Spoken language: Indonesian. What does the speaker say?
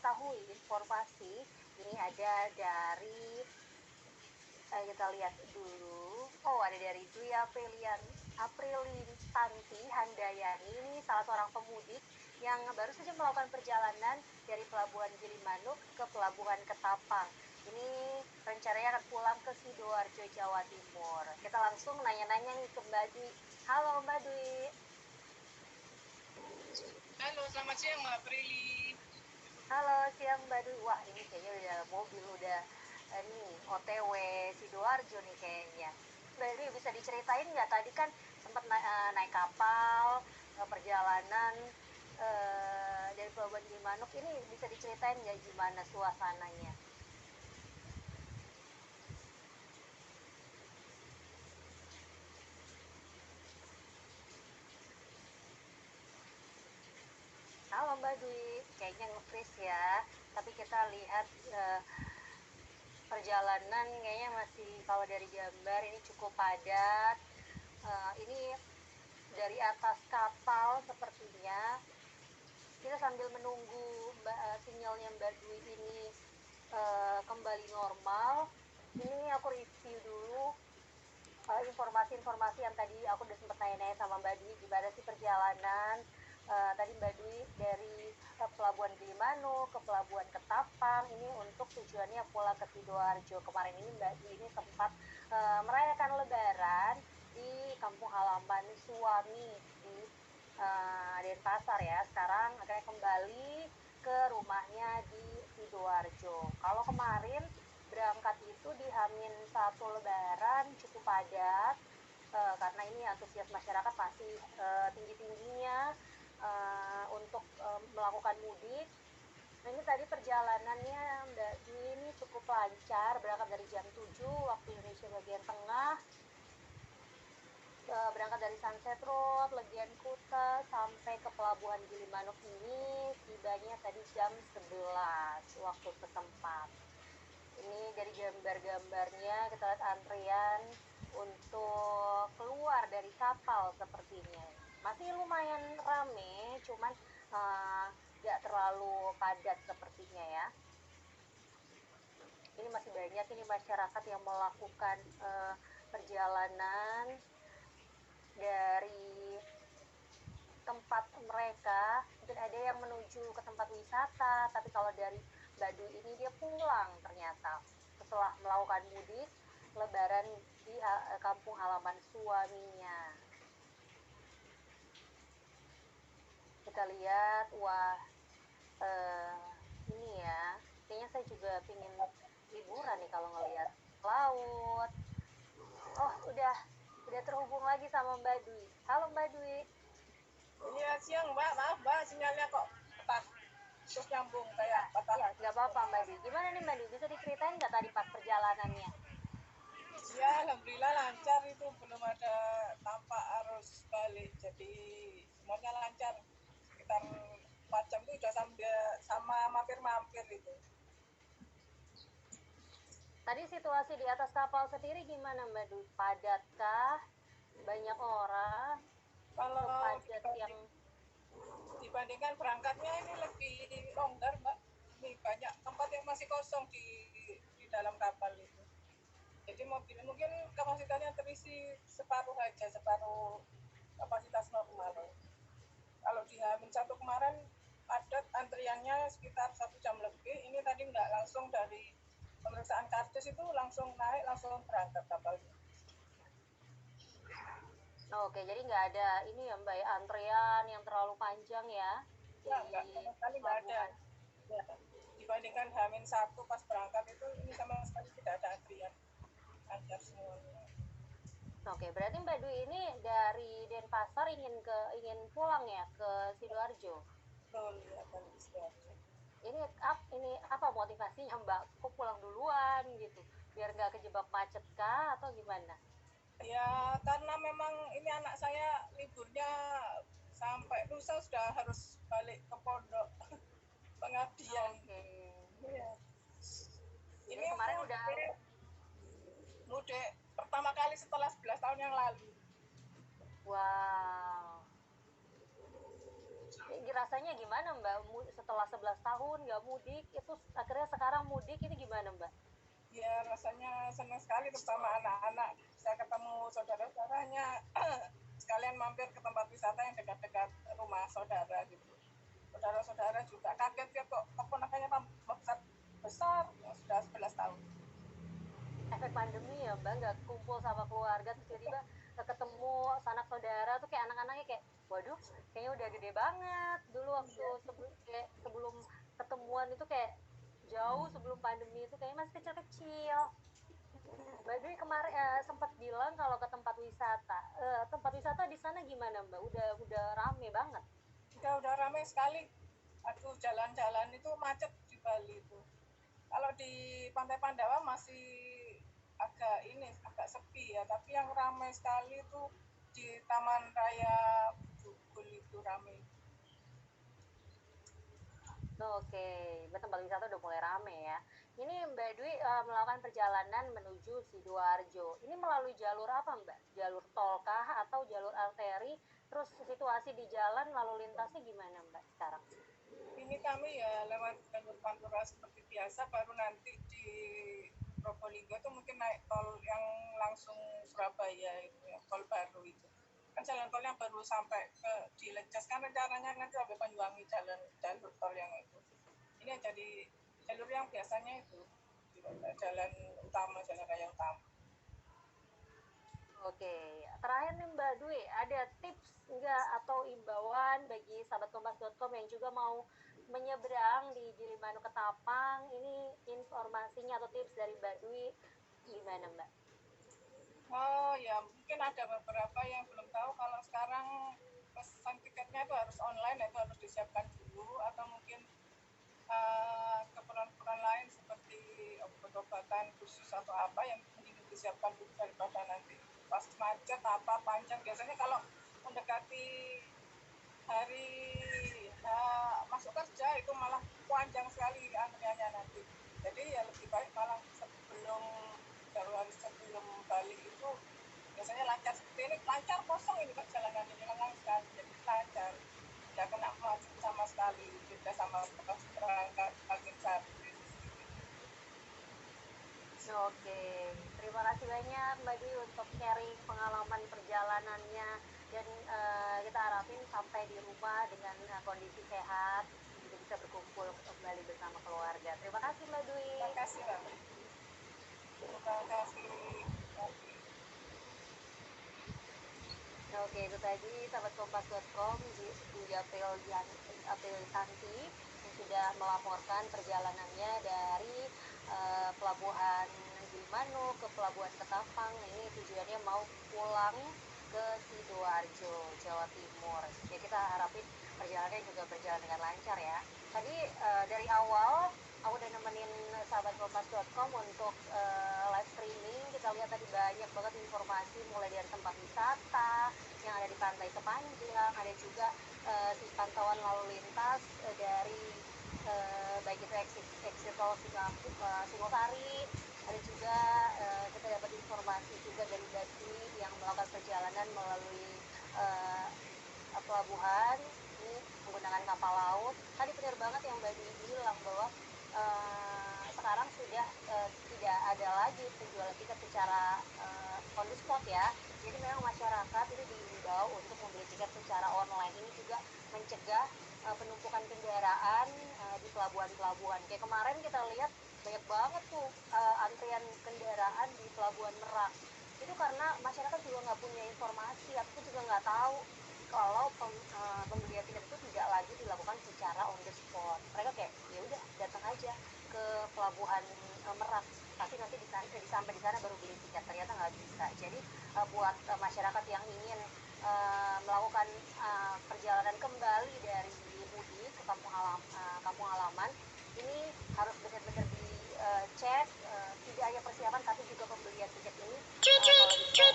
mengetahui informasi ini ada dari kita lihat dulu. Oh, ada dari Dwi Aprilintanti Handayani. Ini salah seorang pemudik yang baru saja melakukan perjalanan dari Pelabuhan Gilimanuk ke Pelabuhan Ketapang. Ini rencananya akan pulang ke Sidoarjo, Jawa Timur. Kita langsung nanya-nanya nih ke Mbak Dwi. Halo Mbak Dwi. Halo, selamat siang Mbak Prilly. Halo, siang Mbak Dwi. Wah, ini kayaknya udah mobil udah nih OTW Sidoarjo nih kayaknya. Mbak Dwi bisa diceritain nggak, tadi kan sempat naik kapal perjalanan dari Pelabuhan Gilimanuk, ini bisa diceritain nggak gimana suasananya? Halo Mbak Dwi, kayaknya nge-freeze ya. Tapi kita lihat perjalanan kayaknya masih, kalau dari gambar ini cukup padat. Ini dari atas kapal sepertinya. Kita sambil menunggu sinyalnya Mbak Dwi ini kembali normal. Ini aku review dulu informasi-informasi yang tadi aku udah sempet nanya-nanya sama Mbak Dwi, gimana sih perjalanan. Tadi Mbak Dwi dari Pelabuhan Gilimanuk ke Pelabuhan Ketapang, ini untuk tujuannya pulang ke Sidoarjo. Kemarin ini Mbak Dwi ini sempat merayakan Lebaran di kampung halaman suami di Denpasar ya. Sekarang akhirnya kembali ke rumahnya di Sidoarjo. Kalau kemarin berangkat itu di H-1 Lebaran cukup padat, karena ini antusias masyarakat masih tinggi-tingginya untuk melakukan mudik. Nah, ini tadi perjalanannya Mbak Dwi ini cukup lancar, berangkat dari jam 7 waktu Indonesia bagian tengah, berangkat dari Sunset Road, Legian Kuta, sampai ke Pelabuhan Gilimanuk ini tibanya tadi jam 11 waktu setempat. Ini dari gambar-gambarnya kita lihat antrian untuk keluar dari kapal sepertinya. Masih lumayan rame, cuman nggak terlalu padat sepertinya ya. Ini masih banyak ini masyarakat yang melakukan perjalanan dari tempat mereka. Mungkin ada yang menuju ke tempat wisata, tapi kalau dari Mbak Dwi ini dia pulang ternyata setelah melakukan mudik Lebaran di kampung halaman suaminya. Kita lihat, wah ini ya, kayaknya saya juga pingin liburan nih kalau ngelihat laut. Oh, udah terhubung lagi sama Mbak Dwi. Halo Mbak Dwi. Iya, siang Mbak, maaf Mbak, sinyalnya kok patah. Terus nyambung kayak patah. Ya, nggak apa-apa Mbak Dwi. Gimana nih Mbak Dwi, bisa diceritain nggak tadi pas perjalanannya? Ya, alhamdulillah lancar, itu belum ada tampak arus balik. Jadi semuanya lancar. Sekitar 4 jam itu udah sama mampir-mampir itu. Tadi situasi di atas kapal sendiri gimana Mbak Dwi? Padatkah? Banyak orang? Kalau Sepadat yang dibandingkan berangkatnya ini lebih longgar Mbak. Ini banyak tempat yang masih kosong di dalam kapal itu. Jadi mobil mungkin kapasitasnya terisi separuh aja, separuh kapasitas normal. Kalau di H-1 kemarin padat antriannya sekitar 1 jam lebih. Ini tadi nggak langsung dari pemeriksaan kardus itu langsung naik, langsung berangkat kapalnya. Oke, jadi nggak ada ini ya Mbak ya, antrean yang terlalu panjang ya Ya, di nggak, sama sekali nggak ada. pelabuhan. Ya, dibandingkan H-1 pas berangkat itu, ini sama sekali tidak ada antrian. Lancar semuanya. Oke, berarti Mbak Dwi ini dari Denpasar ingin pulang ya ke Sidoarjo. Betul, ya, balik istirahat. Ini apa motivasinya Mbak? Kok pulang duluan gitu? Biar nggak kejebak macet kah atau gimana? Ya, karena memang ini anak saya liburnya sampai lusa sudah harus balik ke pondok pengabdian. Oke. Ya. Jadi Ini kemarin udah mudik pertama kali setelah 11 tahun yang lalu. wow. rasanya gimana Mbak? Setelah 11 tahun nggak mudik, itu akhirnya sekarang mudik, ini gimana Mbak? Ya rasanya senang sekali, terutama anak-anak bisa ketemu saudara-saudaranya, sekalian mampir ke tempat wisata yang dekat-dekat rumah saudara gitu. Saudara-saudara juga kaget ya kok keponakannya tambah besar, ya sudah 11 tahun. Efek pandemi ya Mbak, nggak kumpul sama keluarga, terus tiba-tiba ketemu sanak saudara tuh kayak anak-anaknya kayak, waduh, kayaknya udah gede banget. Dulu waktu sebelum ketemuan itu kayak jauh sebelum pandemi itu kayaknya masih kecil-kecil. Mbak Dwi kemarin sempat bilang kalau ke tempat wisata. Tempat wisata di sana gimana Mbak? Udah rame banget. Udah ramai sekali. Aduh, jalan-jalan itu macet di Bali itu. Kalau di Pantai Pandawa masih agak sepi ya, tapi yang ramai sekali itu di Taman Raya Bugul itu ramai. Oke, tempat wisata udah mulai rame ya. Ini Mbak Dwi melakukan perjalanan menuju Sidoarjo. Ini melalui jalur apa Mbak? Jalur tol kah atau jalur arteri? Terus situasi di jalan lalu lintasnya gimana Mbak sekarang? Ini kami ya lewat jalur Pantura seperti biasa, baru nanti di Probolinggo itu mungkin naik tol yang langsung Surabaya itu ya, tol baru itu. Kan jalan tol yang baru sampai ke Cileces, kan rencananya nanti sampai Banyuwangi jalur tol yang itu. Ini jadi jalur yang biasanya itu jalan utama, jalan raya utama. Oke, terakhir nih Mbak Dwi, ada tips enggak atau imbauan bagi sahabat kompas.com yang juga mau menyeberang di Gilimanuk Ketapang? Ini informasinya atau tips dari Mbak Dwi gimana Mbak? Oh ya, mungkin ada beberapa yang belum tahu kalau sekarang pesan tiketnya itu harus online, itu harus disiapkan dulu, atau mungkin keperluan-keperluan lain seperti obat-obatan khusus atau apa yang mending disiapkan dulu daripada nanti pas macet apa panjang. Biasanya kalau mendekati hari masuk kerja itu malah panjang sekali antriannya nanti. Jadi ya lebih baik malah sebelum balik itu biasanya lancar. Seperti ini lancar, kosong ini perjalanan ini lengang sekali, jadi lancar, tidak kena macet sama sekali, beda sama bekas berangkat angin sabit. Oke, terima kasih banyak Mbak Dwi untuk sharing pengalaman perjalanannya, dan kita harapin sampai di rumah dengan kondisi sehat, juga bisa berkumpul kembali bersama keluarga. Terima kasih Mbak Dwi. Terima kasih Mbak. Terima kasih. Oke, itu tadi sahabat kompas.com di April Santi yang sudah melaporkan perjalanannya dari pelabuhan Gilimanuk ke pelabuhan Ketapang. Ini tujuannya mau pulang ke Sidoarjo, Jawa Timur. Ya, kita harapin perjalanannya juga berjalan dengan lancar ya. Tadi dari awal aku udah nemenin sahabat kompas.com untuk live streaming. Kita lihat tadi banyak banget informasi, mulai dari tempat wisata yang ada di Pantai Sepanjang, ada juga pantauan lalu lintas dari baik itu exit tol Singosari, ada juga kita dapat informasi juga dari Badui yang melakukan perjalanan melalui pelabuhan ini menggunakan kapal laut. Tadi benar banget yang Mbak Dwi bilang bahwa sekarang sudah tidak ada lagi penjualan tiket secara on the spot ya. Jadi memang masyarakat ini diimbau untuk membeli tiket secara online. Ini juga mencegah penumpukan kendaraan di pelabuhan-pelabuhan. Kayak kemarin kita lihat banyak banget tuh antrian kendaraan di Pelabuhan Merak. Itu karena masyarakat juga nggak punya informasi, aku juga nggak tahu kalau pembelian tiket itu tidak lagi dilakukan secara on the spot. Mereka kayak ya udah datang aja ke Pelabuhan Merak, tapi nanti sampai di sana baru beli tiket. Ternyata nggak bisa. Jadi buat masyarakat yang ingin melakukan perjalanan kembali dari mudik ke kampung halaman, ini harus benar-benar dicek tidak hanya persiapan tapi juga pembelian tiket ini kalau bisa